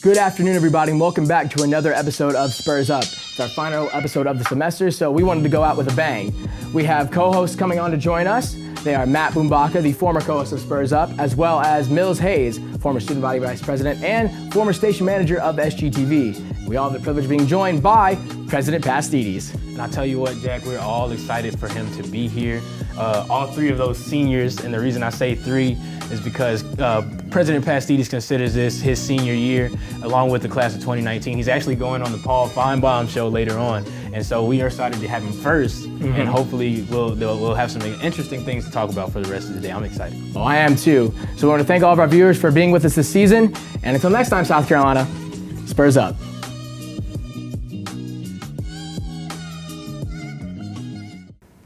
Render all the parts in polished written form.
Good afternoon, everybody, and welcome back to another episode of Spurs Up. It's our final episode of the semester, so we wanted to go out with a bang. We have co-hosts coming on to join us. They are Matt Bumbaca, the former co-host of Spurs Up, as well as Mills Hayes, former student body vice president and former station manager of SGTV. We all have the privilege of being joined by President Pastides. And I'll tell you what, Jack, we're all excited for him to be here. All three of those seniors, and the reason I say three is because President Pastides considers this his senior year, along with the class of 2019. He's actually going on the Paul Feinbaum show later on, and so we are excited to have him first, and hopefully we'll have some interesting things to talk about for the rest of the day. I'm excited. Oh, I am too. So we want to thank all of our viewers for being with us this season, and until next time, South Carolina, Spurs Up.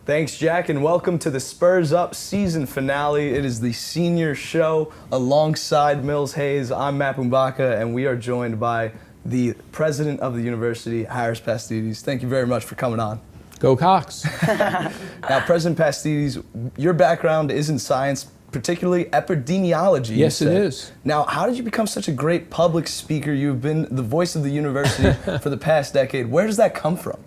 Thanks, Jack, and welcome to the Spurs Up season finale. It is the senior show alongside Mills Hayes. I'm Matt Bumbaca, and we are joined by the president of the university, Hayes Pastides. Thank you very much for coming on. Go Cox. Now, President Pastides, your background is in science, particularly epidemiology. Yes, it is. Now, how did you become such a great public speaker? You've been the voice of the university for the past decade. Where does that come from?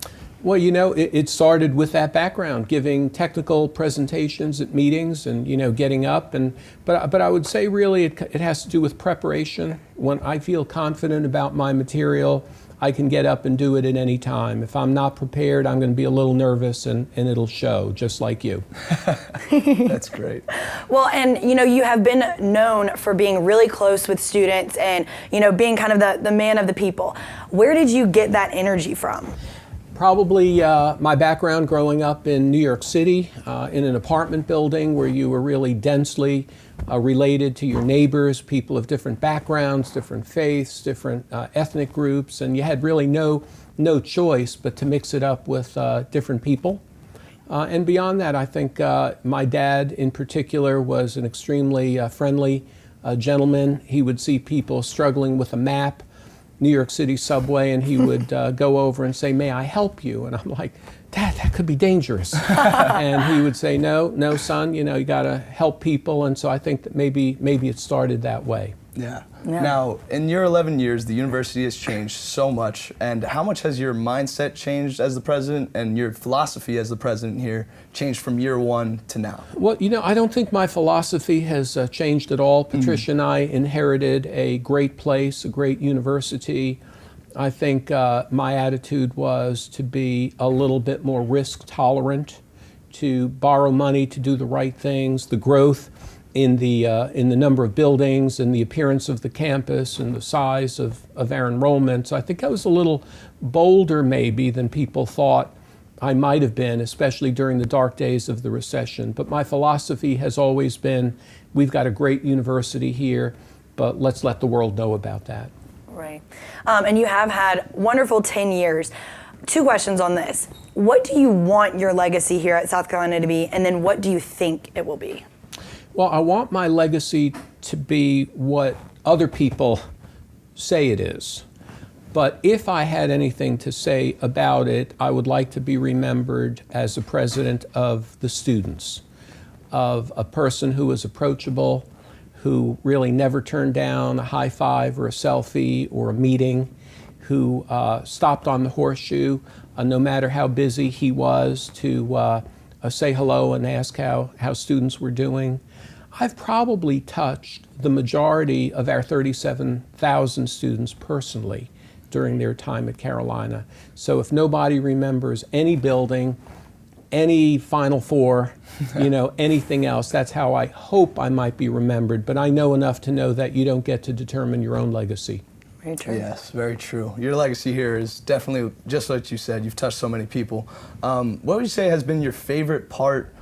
Well, you know, it started with that background, giving technical presentations at meetings and, you know, getting up. But I would say really it has to do with preparation. When I feel confident about my material, I can get up and do it at any time. If I'm not prepared, I'm going to be a little nervous and it'll show, just like you. That's great. Well, and you know, you have been known for being really close with students and, you know, being kind of the man of the people. Where did you get that energy from? Probably my background growing up in New York City in an apartment building where you were really densely related to your neighbors, people of different backgrounds, different faiths, different ethnic groups, and you had really no choice but to mix it up with different people. And beyond that, I think my dad in particular was an extremely friendly gentleman. He would see people struggling with a map, New York City subway, and he would go over and say, "May I help you?" And I'm like, "Dad, that could be dangerous." And he would say, no, son, you know, you gotta help people. And so I think that maybe it started that way. Yeah. Now, in your 11 years, the university has changed so much. And how much has your mindset changed as the president and your philosophy as the president here changed from year one to now? Well, you know, I don't think my philosophy has changed at all. Patricia and I inherited a great place, a great university. I think my attitude was to be a little bit more risk tolerant, to borrow money to do the right things, the growth in the number of buildings and the appearance of the campus and the size of our enrollments. I think I was a little bolder maybe than people thought I might have been, especially during the dark days of the recession. But my philosophy has always been, we've got a great university here, but let's let the world know about that. Right. And you have had wonderful 10 years. Two questions on this. What do you want your legacy here at South Carolina to be, and then what do you think it will be? Well, I want my legacy to be what other people say it is. But if I had anything to say about it, I would like to be remembered as the president of the students, of a person who was approachable, who really never turned down a high five or a selfie or a meeting, who stopped on the horseshoe, no matter how busy he was, to say hello and ask how students were doing. I've probably touched the majority of our 37,000 students personally during their time at Carolina. So if nobody remembers any building, any Final Four, you know, anything else, that's how I hope I might be remembered. But I know enough to know that you don't get to determine your own legacy. Very true. Yes, very true. Your legacy here is definitely, just like you said, you've touched so many people. What would you say has been your favorite part,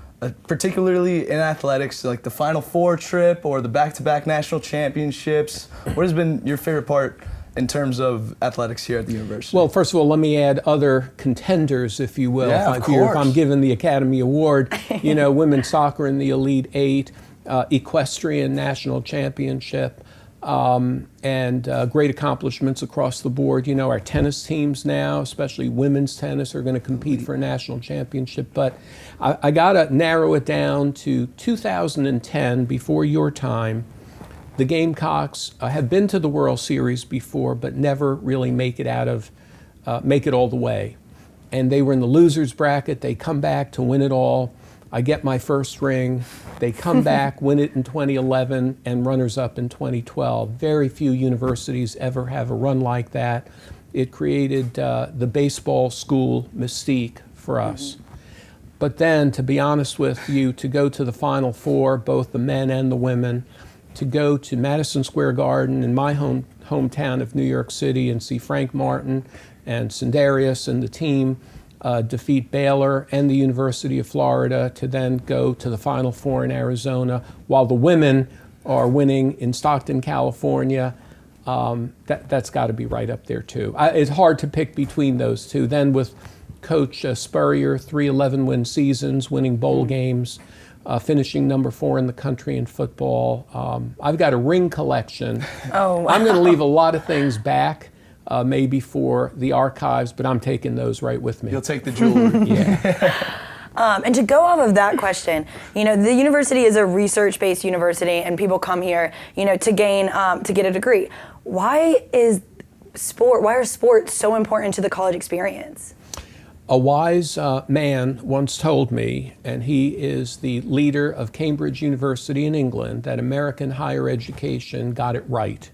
particularly in athletics, like the Final Four trip or the back-to-back national championships? What has been your favorite part in terms of athletics here at the university? Well, first of all, let me add other contenders, if you will. Yeah, if I'm given the Academy Award, you know, women's soccer in the Elite Eight, equestrian national championship, and great accomplishments across the board. You know, our tennis teams now, especially women's tennis, are going to compete for a national championship. But I got to narrow it down to 2010, before your time. the Gamecocks have been to the World Series before, but never really make it all the way. And they were in the losers bracket. They come back to win it all. I get my first ring. They come back, win it in 2011, and runners-up in 2012. Very few universities ever have a run like that. It created the baseball school mystique for us. But then, to be honest with you, to go to the Final Four, both the men and the women, to go to Madison Square Garden in my hometown of New York City and see Frank Martin and Sindarius and the team defeat Baylor and the University of Florida, to then go to the Final Four in Arizona while the women are winning in Stockton, California. That's got to be right up there too. It's hard to pick between those two. Then with Coach Spurrier, 3 11-win seasons, winning bowl games, finishing number 4 in the country in football. I've got a ring collection. Oh, wow. I'm going to leave a lot of things back, maybe for the archives, but I'm taking those right with me. You'll take the jewelry. Yeah. And to go off of that question, the university is a research-based university, and people come here, to get a degree. Why are sports so important to the college experience? A wise man once told me, and he is the leader of Cambridge University in England, that American higher education got it right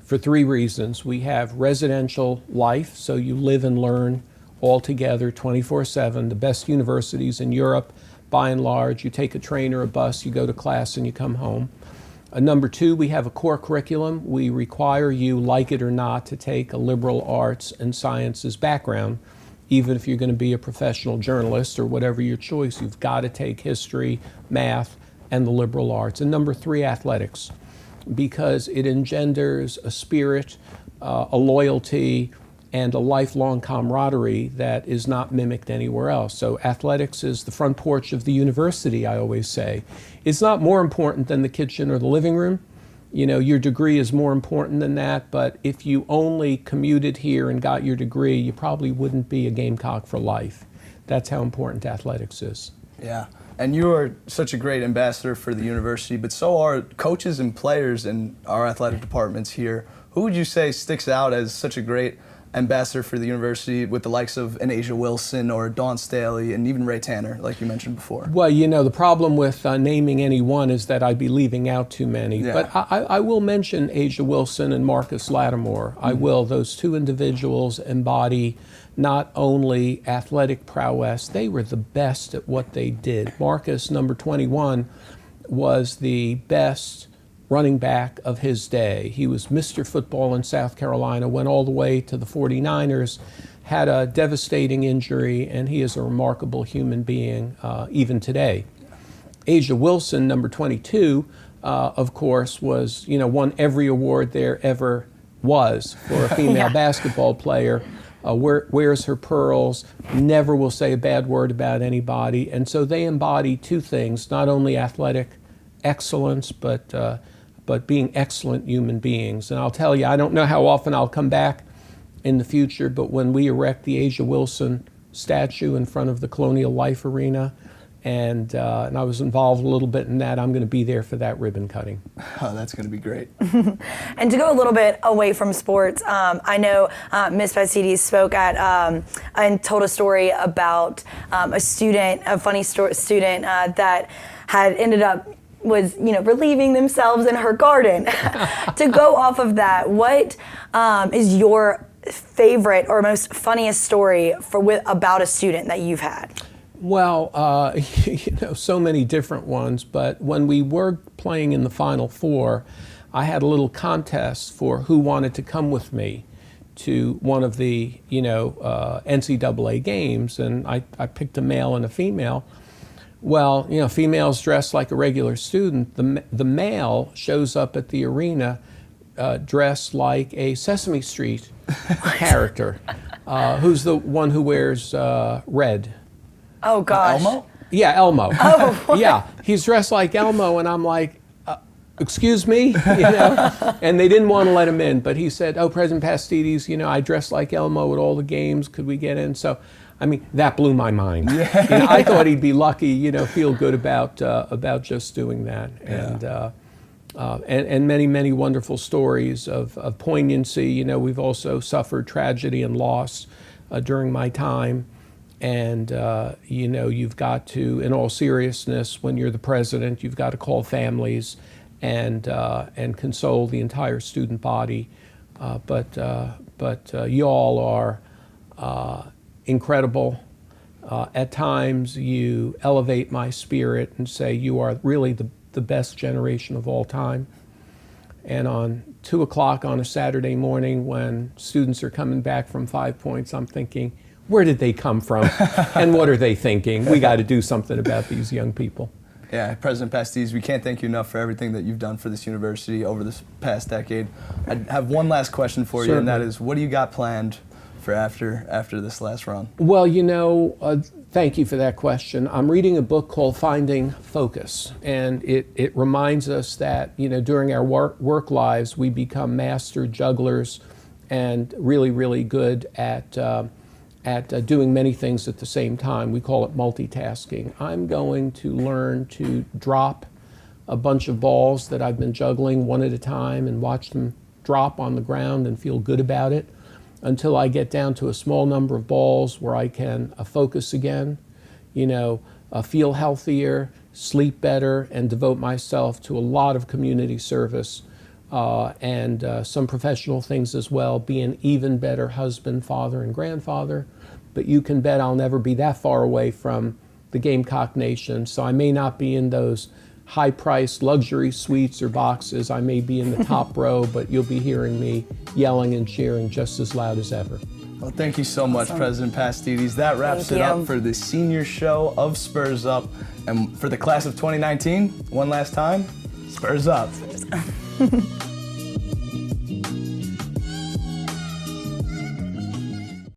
for 3 reasons. We have residential life, so you live and learn all together 24/7. The best universities in Europe, by and large, you take a train or a bus, you go to class and you come home. Number 2, we have a core curriculum. We require you, like it or not, to take a liberal arts and sciences background. Even if you're going to be a professional journalist or whatever your choice, you've got to take history, math, and the liberal arts. And number 3, athletics, because it engenders a spirit, a loyalty, and a lifelong camaraderie that is not mimicked anywhere else. So athletics is the front porch of the university, I always say. It's not more important than the kitchen or the living room. Your degree is more important than that, but if you only commuted here and got your degree, you probably wouldn't be a Gamecock for life. That's how important athletics is. Yeah, and you are such a great ambassador for the university, but so are coaches and players in our athletic departments here. Who would you say sticks out as such a great ambassador for the university, with the likes of an Asia Wilson or Dawn Staley and even Ray Tanner, like you mentioned before? Well, the problem with naming any one is that I'd be leaving out too many. Yeah. But I will mention Asia Wilson and Marcus Lattimore. I will. Those 2 individuals embody not only athletic prowess, they were the best at what they did. Marcus, number 21, was the best running back of his day. He was Mr. Football in South Carolina, went all the way to the 49ers, had a devastating injury, and he is a remarkable human being even today. Asia Wilson, number 22, of course, was, won every award there ever was for a female basketball player. Wears her pearls, never will say a bad word about anybody. And so they embody 2 things, not only athletic excellence, but being excellent human beings. And I'll tell you, I don't know how often I'll come back in the future, but when we erect the Asia Wilson statue in front of the Colonial Life Arena, and I was involved a little bit in that, I'm going to be there for that ribbon cutting. Oh, that's going to be great. And to go a little bit away from sports, I know Ms. Pastides spoke at and told a story about a funny student that had ended up relieving themselves in her garden. To go off of that, what is your favorite or most funniest story about a student that you've had? Well, so many different ones, but when we were playing in the Final Four, I had a little contest for who wanted to come with me to one of the, NCAA games, and I picked a male and a female. Well, female's dressed like a regular student. The male shows up at the arena dressed like a Sesame Street character, who's the one who wears red. Oh, gosh. Elmo? Yeah, Elmo. Oh, what? Yeah, he's dressed like Elmo, and I'm like, excuse me? And they didn't want to let him in, but he said, oh, President Pastides, I dress like Elmo at all the games. Could we get in? So, that blew my mind. Yeah. I thought he'd be lucky, feel good about just doing that. Yeah. And and many, many wonderful stories of poignancy. You know, we've also suffered tragedy and loss during my time. And, you know, you've got to, in all seriousness, when you're the president, you've got to call families and console the entire student body. But you all are incredible. At times you elevate my spirit and say you are really the best generation of all time. And on 2 o'clock on a Saturday morning when students are coming back from 5 Points, I'm thinking, where did they come from? And what are they thinking? We got to do something about these young people. Yeah, President Pastides, we can't thank you enough for everything that you've done for this university over this past decade. I have one last question for you, and that is, what do you got planned for after this last run? Well, you know, thank you for that question. I'm reading a book called Finding Focus, and it reminds us that, you know, during our work lives, we become master jugglers and really, really good at doing many things at the same time. We call it multitasking. I'm going to learn to drop a bunch of balls that I've been juggling one at a time and watch them drop on the ground and feel good about it until I get down to a small number of balls where I can focus again, you know, feel healthier, sleep better, and devote myself to a lot of community service and some professional things as well, be an even better husband, father, and grandfather. But you can bet I'll never be that far away from the Gamecock Nation. So I may not be in those high-priced luxury suites or boxes. I may be in the top row, but you'll be hearing me yelling and cheering just as loud as ever. Well, thank you so much, President Pastides. That wraps it up for the senior show of Spurs Up. And for the class of 2019, one last time, Spurs Up. Spurs Up.